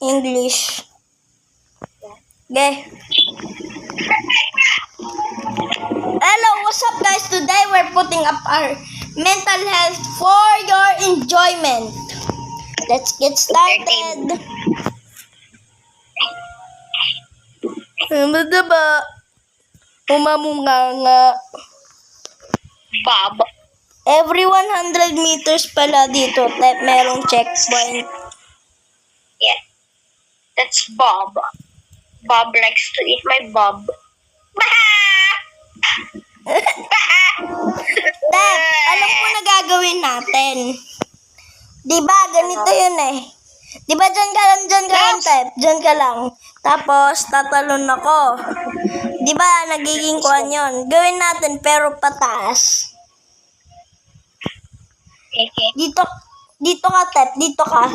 English. Okay. Hello, what's up guys? Today we're putting up our mental health for your enjoyment. Let's get started. Ano ba? Umamunganga. Bob. Every 100 meters pala dito, merong checkpoint. Yeah. That's Bob. Bob likes to eat my Bob. Tep, alam ko na gagawin natin. Diba, ganito yun eh. Diba, dyan ka lang, Tep. Dyan ka lang. Tapos, tatalon ako. Diba, nagiging kuhan yun. Gawin natin, pero pataas. Okay. Dito ka, Tep. Dito ka.